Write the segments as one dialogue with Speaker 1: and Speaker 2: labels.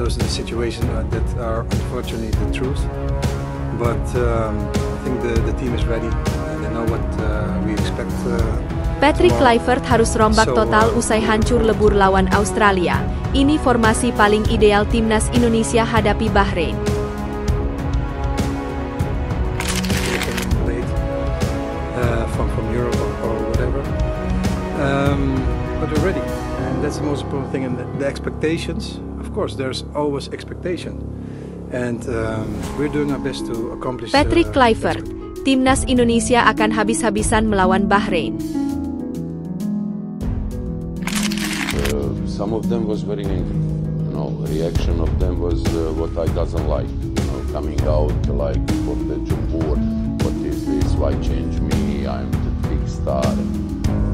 Speaker 1: those are the situations that are unfortunately the truth. But I think the team is ready. They know what we expect.
Speaker 2: Patrick Kluivert harus rombak total usai hancur lebur lawan Australia. Ini formasi paling ideal timnas Indonesia hadapi Bahrain.
Speaker 1: From Europe or whatever, but we're ready, and that's the most important thing. And the expectations, of course, there's always expectation, and we're doing our best to accomplish.
Speaker 2: Patrick Kluivert, timnas Indonesia akan habis-habisan melawan Bahrain.
Speaker 3: Some of them was very angry. Reaction of them was what I doesn't like. Coming out like for the Jumhur, what is this? Why change me? I'm the big star.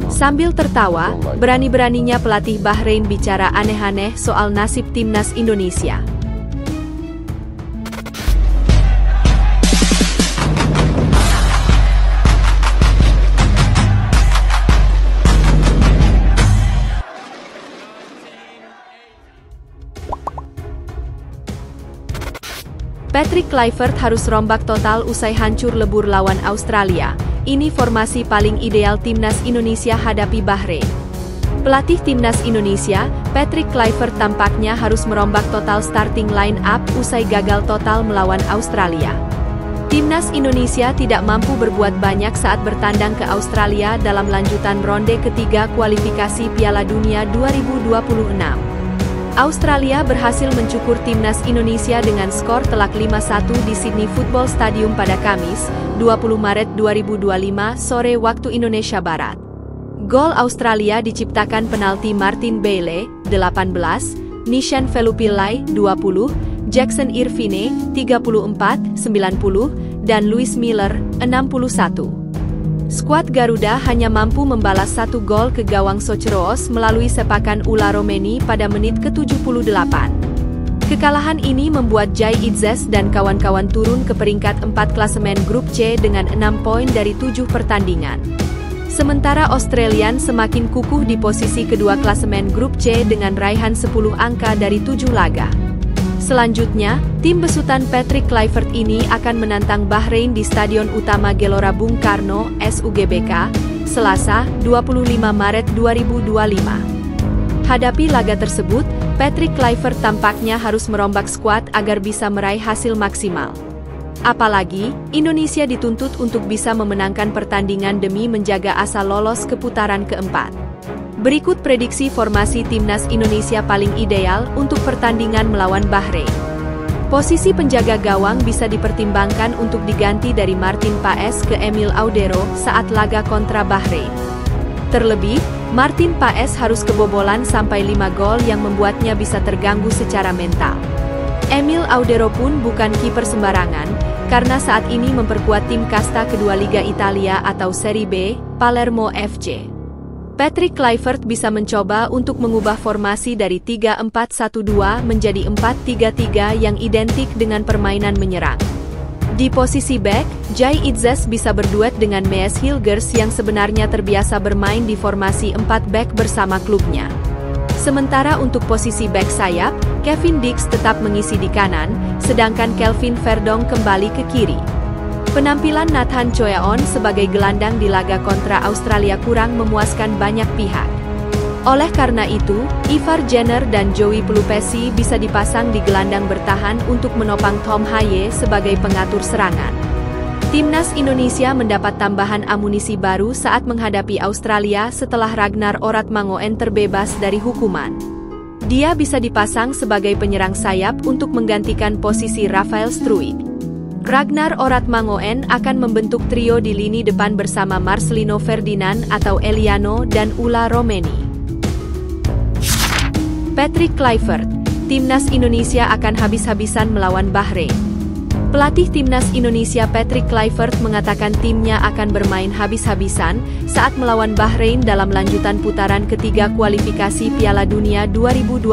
Speaker 2: Sambil tertawa, berani-beraninya pelatih Bahrain bicara aneh-aneh soal nasib timnas Indonesia. Patrick Kluivert harus rombak total usai hancur lebur lawan Australia. Ini formasi paling ideal timnas Indonesia hadapi Bahrain. Pelatih timnas Indonesia, Patrick Kluivert tampaknya harus merombak total starting line up usai gagal total melawan Australia. Timnas Indonesia tidak mampu berbuat banyak saat bertandang ke Australia dalam lanjutan ronde ketiga kualifikasi Piala Dunia 2026. Australia berhasil mencukur timnas Indonesia dengan skor telak 5-1 di Sydney Football Stadium pada Kamis, 20 Maret 2025 sore waktu Indonesia Barat. Gol Australia diciptakan penalti Martin Bailey, 18, Nishan Velupillai, 20, Jackson Irvine, 34, 90, dan Louis Miller, 61. Skuad Garuda hanya mampu membalas 1 gol ke gawang Socheroos melalui sepakan Ula Romeni pada menit ke-78. Kekalahan ini membuat Jai Itzes dan kawan-kawan turun ke peringkat 4 klasemen grup C dengan 6 poin dari 7 pertandingan. Sementara Australian semakin kukuh di posisi kedua klasemen grup C dengan raihan 10 angka dari 7 laga. Selanjutnya, tim besutan Patrick Kluivert ini akan menantang Bahrain di Stadion Utama Gelora Bung Karno, SUGBK, Selasa, 25 Maret 2025. Hadapi laga tersebut, Patrick Kluivert tampaknya harus merombak skuad agar bisa meraih hasil maksimal. Apalagi, Indonesia dituntut untuk bisa memenangkan pertandingan demi menjaga asa lolos ke putaran keempat. Berikut prediksi formasi timnas Indonesia paling ideal untuk pertandingan melawan Bahrain. Posisi penjaga gawang bisa dipertimbangkan untuk diganti dari Martin Paes ke Emil Audero saat laga kontra Bahrain. Terlebih, Martin Paes harus kebobolan sampai 5 gol yang membuatnya bisa terganggu secara mental. Emil Audero pun bukan kiper sembarangan, karena saat ini memperkuat tim kasta kedua Liga Italia atau Serie B, Palermo FC. Patrick Kluivert bisa mencoba untuk mengubah formasi dari 3-4-1-2 menjadi 4-3-3 yang identik dengan permainan menyerang. Di posisi back, Jai Itzes bisa berduet dengan Mees Hilgers yang sebenarnya terbiasa bermain di formasi 4 back bersama klubnya. Sementara untuk posisi back sayap, Kevin Dix tetap mengisi di kanan, sedangkan Kelvin Verdong kembali ke kiri. Penampilan Nathan Choyaon sebagai gelandang di laga kontra Australia kurang memuaskan banyak pihak. Oleh karena itu, Ivar Jenner dan Joey Pelupesi bisa dipasang di gelandang bertahan untuk menopang Tom Haye sebagai pengatur serangan. Timnas Indonesia mendapat tambahan amunisi baru saat menghadapi Australia setelah Ragnar Oratmangoen terbebas dari hukuman. Dia bisa dipasang sebagai penyerang sayap untuk menggantikan posisi Rafael Struijk. Ragnar Oratmangoen akan membentuk trio di lini depan bersama Marcelino Ferdinand atau Eliano dan Ula Romeni. Patrick Kluivert, timnas Indonesia akan habis-habisan melawan Bahrain. Pelatih timnas Indonesia Patrick Kluivert mengatakan timnya akan bermain habis-habisan saat melawan Bahrain dalam lanjutan putaran ketiga kualifikasi Piala Dunia 2026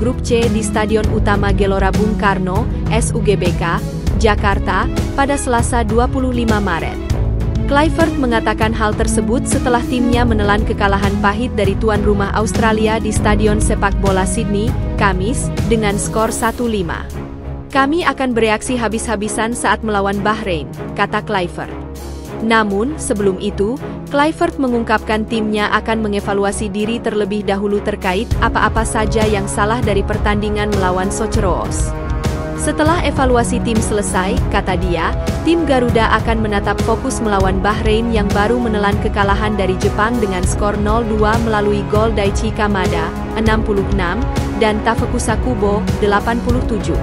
Speaker 2: Grup C di Stadion Utama Gelora Bung Karno, SUGBK, Jakarta, pada Selasa 25 Maret. Kluivert mengatakan hal tersebut setelah timnya menelan kekalahan pahit dari tuan rumah Australia di Stadion Sepak Bola Sydney, Kamis, dengan skor 1-5. Kami akan bereaksi habis-habisan saat melawan Bahrain, kata Kluivert. Namun, sebelum itu, Kluivert mengungkapkan timnya akan mengevaluasi diri terlebih dahulu terkait apa-apa saja yang salah dari pertandingan melawan Socheroos. Setelah evaluasi tim selesai, kata dia, tim Garuda akan menatap fokus melawan Bahrain yang baru menelan kekalahan dari Jepang dengan skor 0-2 melalui gol Daichi Kamada, 66, dan Tafukusa Kubo, 87.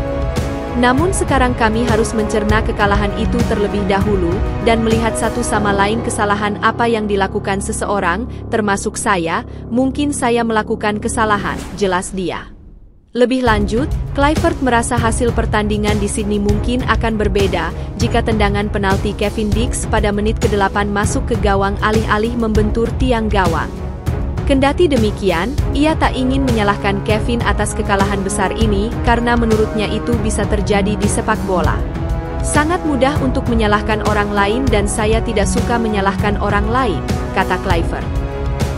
Speaker 2: Namun sekarang kami harus mencerna kekalahan itu terlebih dahulu, dan melihat satu sama lain kesalahan apa yang dilakukan seseorang, termasuk saya, mungkin saya melakukan kesalahan, jelas dia. Lebih lanjut, Kluivert merasa hasil pertandingan di Sydney mungkin akan berbeda jika tendangan penalti Kevin Dix pada menit ke-8 masuk ke gawang alih-alih membentur tiang gawang. Kendati demikian, ia tak ingin menyalahkan Kevin atas kekalahan besar ini karena menurutnya itu bisa terjadi di sepak bola. Sangat mudah untuk menyalahkan orang lain dan saya tidak suka menyalahkan orang lain, kata Kluivert.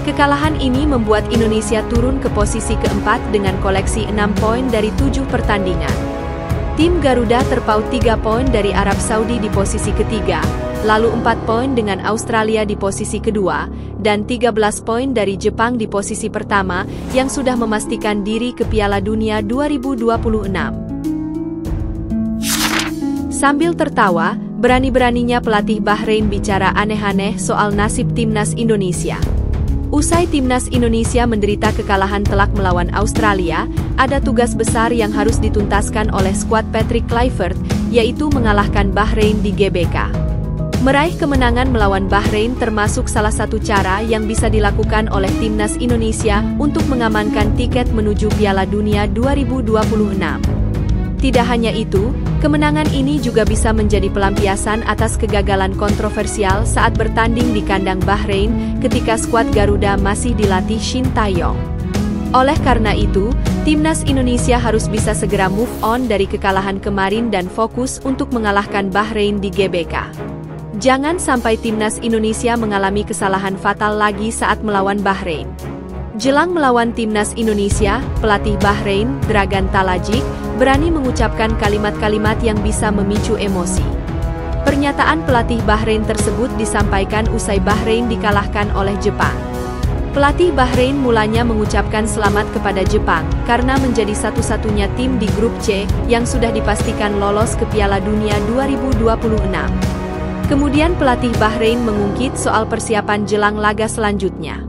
Speaker 2: Kekalahan ini membuat Indonesia turun ke posisi keempat dengan koleksi 6 poin dari 7 pertandingan. Tim Garuda terpaut 3 poin dari Arab Saudi di posisi ketiga, lalu 4 poin dengan Australia di posisi kedua, dan 13 poin dari Jepang di posisi pertama yang sudah memastikan diri ke Piala Dunia 2026. Sambil tertawa, berani-beraninya pelatih Bahrain bicara aneh-aneh soal nasib timnas Indonesia. Usai timnas Indonesia menderita kekalahan telak melawan Australia, ada tugas besar yang harus dituntaskan oleh skuad Patrick Kluivert, yaitu mengalahkan Bahrain di GBK. Meraih kemenangan melawan Bahrain termasuk salah satu cara yang bisa dilakukan oleh timnas Indonesia untuk mengamankan tiket menuju Piala Dunia 2026. Tidak hanya itu, kemenangan ini juga bisa menjadi pelampiasan atas kegagalan kontroversial saat bertanding di kandang Bahrain ketika skuad Garuda masih dilatih Shin Tae-yong. Oleh karena itu, timnas Indonesia harus bisa segera move on dari kekalahan kemarin dan fokus untuk mengalahkan Bahrain di GBK. Jangan sampai timnas Indonesia mengalami kesalahan fatal lagi saat melawan Bahrain. Jelang melawan timnas Indonesia, pelatih Bahrain, Dragan Talajik, berani mengucapkan kalimat-kalimat yang bisa memicu emosi. Pernyataan pelatih Bahrain tersebut disampaikan usai Bahrain dikalahkan oleh Jepang. Pelatih Bahrain mulanya mengucapkan selamat kepada Jepang karena menjadi satu-satunya tim di grup C yang sudah dipastikan lolos ke Piala Dunia 2026. Kemudian pelatih Bahrain mengungkit soal persiapan jelang laga selanjutnya.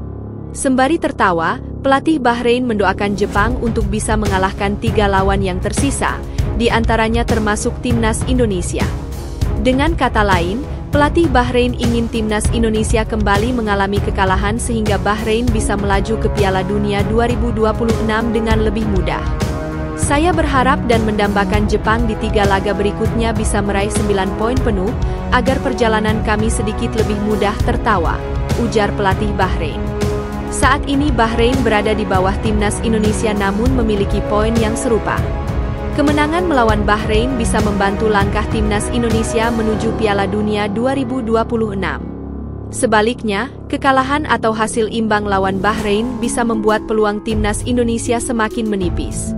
Speaker 2: Sembari tertawa, pelatih Bahrain mendoakan Jepang untuk bisa mengalahkan 3 lawan yang tersisa, di antaranya termasuk timnas Indonesia. Dengan kata lain, pelatih Bahrain ingin timnas Indonesia kembali mengalami kekalahan sehingga Bahrain bisa melaju ke Piala Dunia 2026 dengan lebih mudah. Saya berharap dan mendambakan Jepang di 3 laga berikutnya bisa meraih 9 poin penuh, agar perjalanan kami sedikit lebih mudah, tertawa, ujar pelatih Bahrain. Saat ini Bahrain berada di bawah timnas Indonesia namun memiliki poin yang serupa. Kemenangan melawan Bahrain bisa membantu langkah timnas Indonesia menuju Piala Dunia 2026. Sebaliknya, kekalahan atau hasil imbang lawan Bahrain bisa membuat peluang timnas Indonesia semakin menipis.